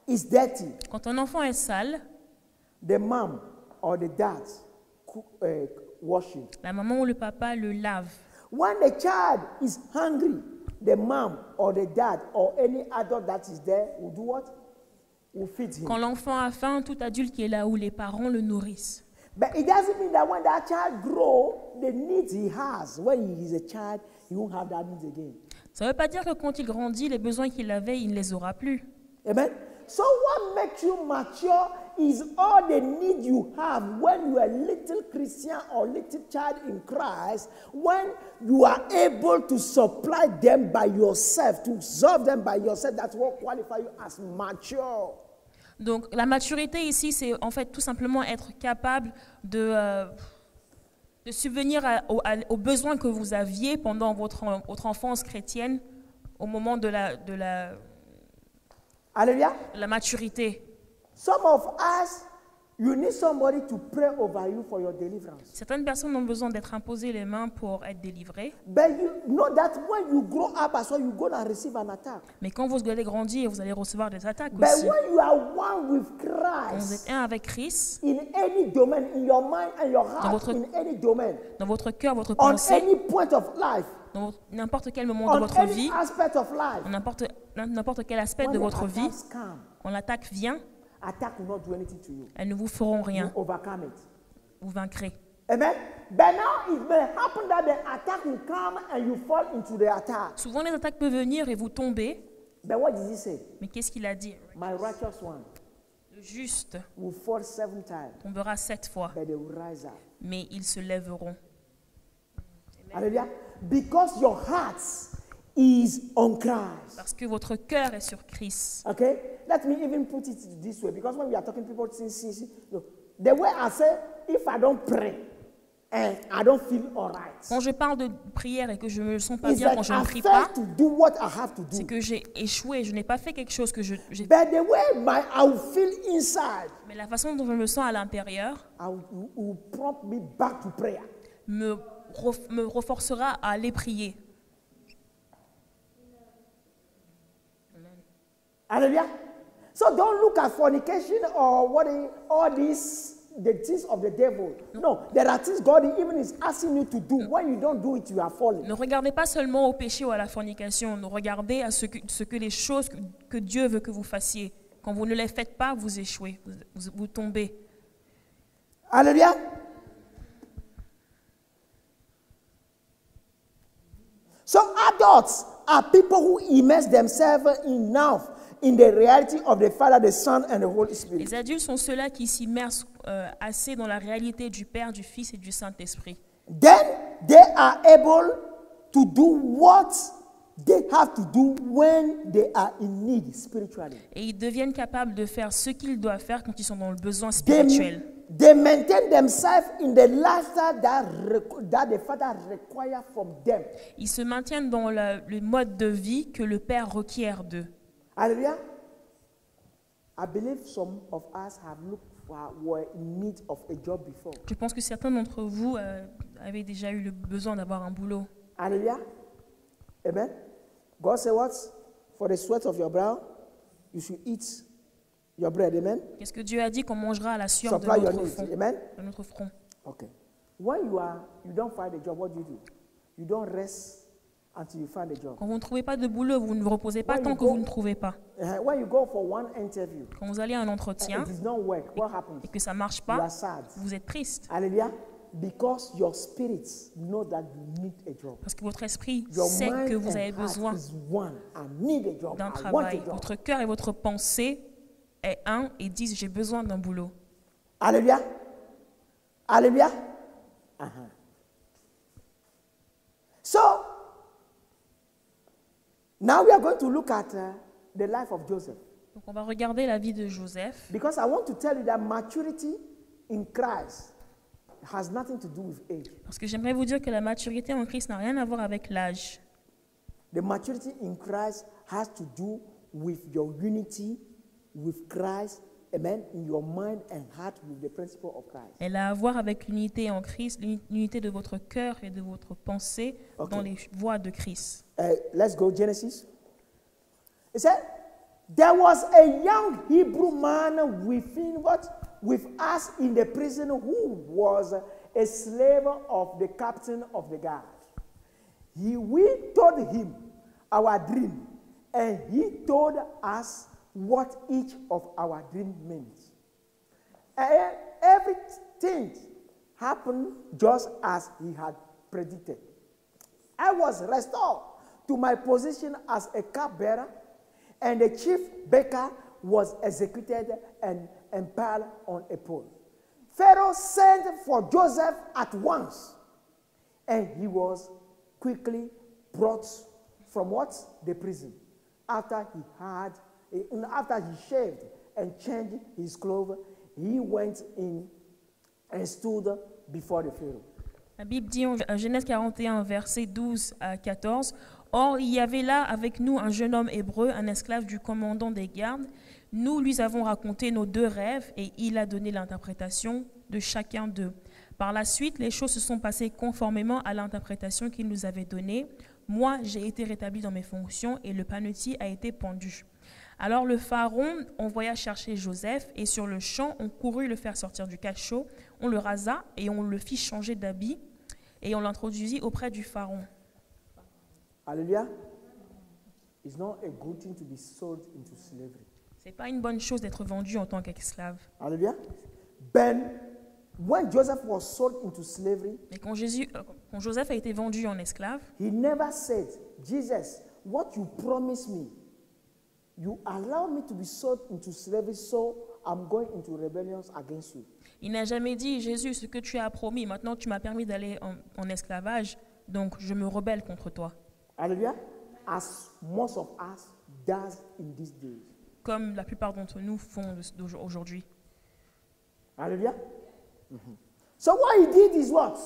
is dirty, Quand un enfant est sale, the mom or the dad wash him. la maman ou le papa le lave. When the child is hungry, the mom or the dad or any adult that is there will do what? Will feed him. Quand l'enfant a faim, tout adulte qui est là où les parents le nourrissent. But it doesn't mean that when that child grows, the needs he has, when he is a child, he won't have that needs again. Ça ne veut pas dire que quand il grandit, les besoins qu'il avait, il ne les aura plus. Amen? So what makes you mature is all the need you have when you are a little Christian or little child in Christ, when you are able to supply them by yourself, to solve them by yourself. That's what qualifies you as mature. Donc la maturité ici, c'est en fait tout simplement être capable de subvenir aux besoins que vous aviez pendant votre enfance chrétienne au moment de Hallelujah. la maturité. Some of us, you need somebody to pray over you for your deliverance. Certaines personnes ont besoin d'être imposées les mains pour être délivrées. But you know that when you grow up as well, you're going to receive an attack. Mais quand vous allez grandir, vous allez recevoir des attaques But aussi. when you are one with Quand vous Christ, êtes un avec Christ, in any domain, in your mind and your heart, votre- in any domain, dans votre cœur, votre on pensée, any point of life, dans n'importe quel moment de on votre any vie, aspect of life, dans n'importe quel aspect when de the votre vie, attacks come, quand l'attaque vient, attack will not do anything to you. elles ne vous feront You rien. overcome it. Vous vaincrez. Amen. But now it may happen that the attack will come and you fall into the attack. Souvent, les attaques peuvent venir et vous tomber. But what did he say? Mais qu'est-ce qu'il a dit? My righteous one Le juste will fall 7 times, tombera 7 fois, but they will rise up. mais ils se lèveront. Hallelujah. Because your heart is on Christ. Parce que votre cœur est sur Christ. Okay? Let me even put it this way. Because when we are talking, people see, no. The way I say, if I don't pray and I don't feel all right, Quand je parle de prière et que je ne me sens pas it's bien like quand je ne I prie fail pas, to do what I have to c'est do. que j'ai échoué. Je n'ai pas fait quelque chose que j'ai... But the way I will feel inside, Mais la façon dont je me sens à l'intérieur will prompt me back to prayer. me renforcera à aller prier. Hallelujah. So don't look at fornication or all these the things of the devil. No, there are things God even is asking you to do. When you don't do it, you are falling. Ne regardez pas seulement au péché ou à la fornication, ne regardez à ce que les choses que Dieu veut que vous fassiez. Quand vous ne les faites pas, vous échouez, vous tombez. Hallelujah. So adults are people who immerse themselves enough in the reality of the Father, the Son, and the Holy Spirit. Les adultes sont ceux-là qui s'immersent assez dans la réalité du Père, du Fils et du Saint-Esprit. Then they are able to do what they have to do when they are in need spiritually. Et ils deviennent capables de faire ce qu'ils doivent faire quand ils sont dans le besoin spirituel. They maintain themselves in the lifestyle that the Father requires from them. Ils se maintiennent dans le mode de vie que le Père requiert d'eux. Hallelujah. I believe some of us were in need of a job before. Je pense que certains d'entre vous avaient déjà eu le besoin d'avoir un boulot. Hallelujah. Amen. God said what? For the sweat of your brow, you should eat your bread. Amen. Qu'est-ce que Dieu a dit qu'on mangera à la sueur de Supply your notre needs. front? Amen. De notre front. Okay. When you don't find a job, what do? You don't rest until you find a job. Quand vous ne trouvez pas de boulot, vous ne vous reposez pas When tant you que go- vous ne trouvez pas. When you go for one interview, Quand vous allez à un and entretien it does not work, what happens? et que ça ne marche You pas, are sad. vous êtes triste. Hallelujah. Because your spirits know that you need a job. Parce que votre esprit Your sait mind que vous and avez heart besoin is one. I need a job. d'un I want a travail. job. Votre cœur et votre pensée est un et disent j'ai besoin d'un boulot. Hallelujah. Hallelujah. Uh-huh. So, now we are going to look at the life of Joseph. Donc on va regarder la vie de Joseph. Because I want to tell you that maturity in Christ has nothing to do with age. Parce que j'aimerais vous dire que la maturité en Christ n'a rien à voir avec l'âge. The maturity in Christ has to do with your unity with Christ amen, in your mind and heart with the principle of Christ. Elle a à voir avec l'unité en Christ, l'unité de votre cœur et de votre pensée Ok. dans les voies de Christ. Let's go, Genesis. It said, there was a young Hebrew man within what? With us in the prison who was a slave of the captain of the guard. We told him our dream, and he told us what each of our dream meant. And everything happened just as he had predicted. I was restored to my position as a cupbearer, and the chief baker was executed and impaled on a pole. Pharaoh sent for Joseph at once, and he was quickly brought from what? The prison. After he shaved and changed his clothes, he went in and stood before the Pharaoh. La Bible dit en Genèse 41, versets 12 à 14, « Or, il y avait là avec nous un jeune homme hébreu, un esclave du commandant des gardes. Nous lui avons raconté nos 2 rêves et il a donné l'interprétation de chacun d'eux. Par la suite, les choses se sont passées conformément à l'interprétation qu'il nous avait donnée. Moi, j'ai été rétabli dans mes fonctions et le panetier a été pendu. Alors le pharaon envoya chercher Joseph et sur le champ, on courut le faire sortir du cachot, on le rasa et on le fit changer d'habit et on l'introduisit auprès du pharaon. » Hallelujah. It's not a good thing to be sold into slavery. Ce n'est pas une bonne chose d'être vendu en tant qu'esclave. Hallelujah. When Joseph was sold into slavery, Mais quand Joseph a été vendu en esclave, he never said, Jesus, what you promised me, you allow me to be sold into slavery, so I'm going into rebellion against you. il n'a jamais dit, Jésus, ce que tu as promis, maintenant tu m'as permis d'aller en esclavage, donc je me rebelle contre toi. Hallelujah. As most of us does in these days. Comme la plupart d'entre nous font aujourd'hui. Hallelujah. So what he did is what?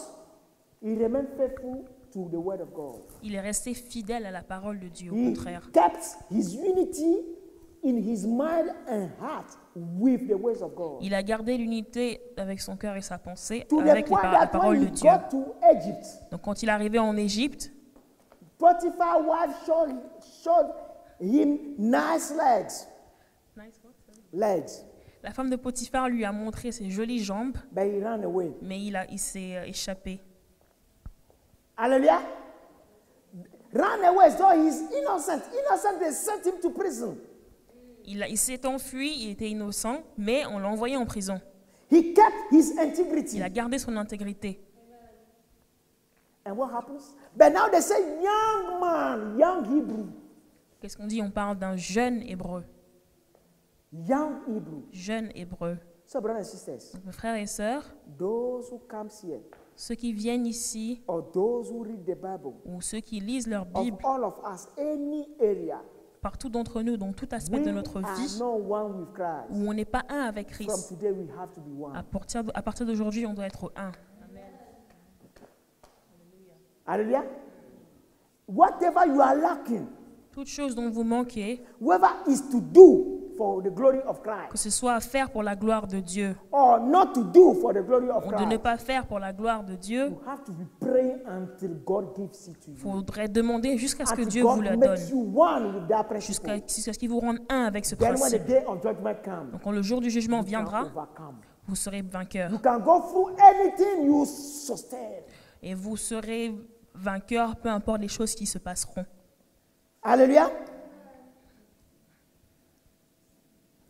He remained faithful to the word of God. Il est resté fidèle à la parole de Dieu, au He contraire. kept his unity in his mind and heart with the ways of God. Il a gardé l'unité avec son cœur et sa pensée, To the avec point la that parole when de he Dieu. got to Egypt, Donc quand il est arrivé en Égypte, Potiphar's wife showed him nice legs. la femme de Potiphar lui a montré ses jolies jambes, But he ran away. mais il s'est échappé. Hallelujah. Ran away, so he's innocent. Innocent, they sent him to prison. Il s'est enfui, il était innocent, mais on l'a envoyé en prison. He kept his integrity. Il a gardé son intégrité. And what happens? But now they say, young man, young Hebrew. Qu'est-ce qu'on dit? On parle d'un jeune hébreu. Young Hebrew. Jeune hébreu. So, brothers and sisters, Donc, mes frères et sœurs, those who come here, ceux qui viennent ici, or those who read the Bible, ou ceux qui lisent leur of Bible, all of us, any area, partout d'entre nous, dans tout aspect we de notre are vie, not one with Christ. où on n'est pas un avec From Christ. today, we have to be one. À partir d'aujourd'hui, on doit être un. Hallelujah. Whatever you are lacking, Toute chose dont vous manquez, whether is to do for the glory of que Christ ce soit à faire pour la gloire de Dieu, or not to do for the glory of ou de ne Christ, pas faire pour la gloire de Dieu, you have to be praying until God gives it to il you. faudrait demander jusqu'à ce que Until Dieu God vous la makes donne, you one with that jusqu'à principle. ce qu'il vous rende un avec ce Then when the principe. day of judgment comes, Donc quand le jour du jugement you can viendra, overcome. vous serez vainqueur. You can go through anything you sustain. Et vous serez vainqueur, peu importe les choses qui se passeront. Hallelujah.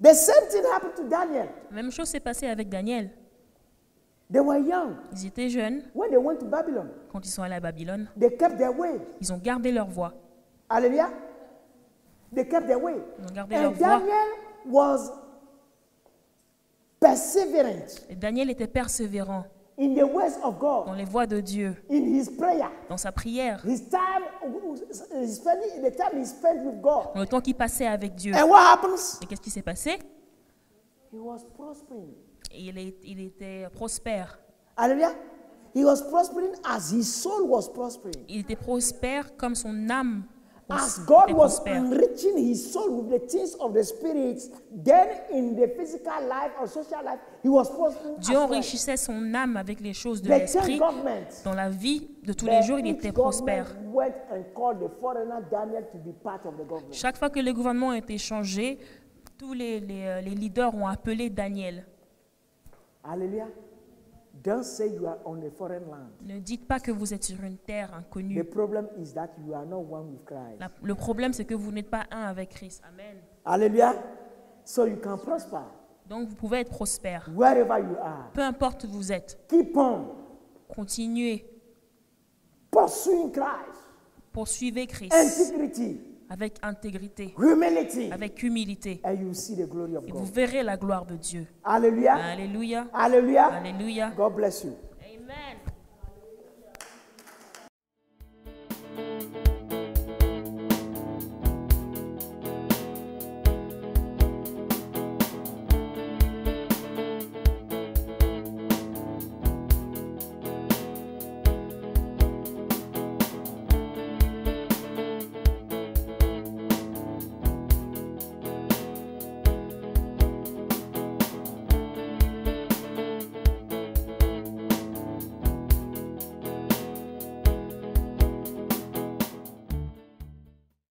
The same thing happened to Daniel. La même chose s'est passée avec Daniel. They were young. Ils étaient jeunes When they went to Babylon, quand ils sont allés à Babylone. they kept their way. Ils ont gardé leur voix. Hallelujah. They kept their way. Ils ont gardé leur And voix. Daniel was perseverant Et Daniel était persévérant in the ways of dans God, les voies de Dieu, in his prayer. dans sa prière, The time he spent with God. dans le temps qu'il passait avec Dieu. And what happens? Et qu'est-ce qui s'est passé? He was prospering. Et il était prospère. Hallelujah. He was prospering as his soul was prospering. Il était prospère comme son âme As God était was prospère. enriching his soul with the things of the spirit, then in the physical life or social life, he was prospering Dieu as well. enrichissait son âme avec les choses de The 10 l'esprit. governments, Dans la vie de tous les jours, il each était government prospère. went and called the foreigner Daniel to be part of the government. Chaque fois que les gouvernements ont été changés, tous les leaders ont appelé Daniel. Hallelujah. Don't say you are on a foreign land. Ne dites pas que vous êtes sur une terre The inconnue. problem is that you are not one with Christ. Le problème, c'est que vous n'êtes pas un avec Christ. Amen. Hallelujah. So you can prosper Donc, vous pouvez être prospère. wherever you are. Peu importe où vous êtes. Keep on Continuez. pursuing Christ. Poursuivez Christ Integrity, avec intégrité, humility, avec humilité. and you see the glory of Et vous God. verrez la gloire de Dieu. Hallelujah. Alléluia. Hallelujah. Alléluia. God bless you.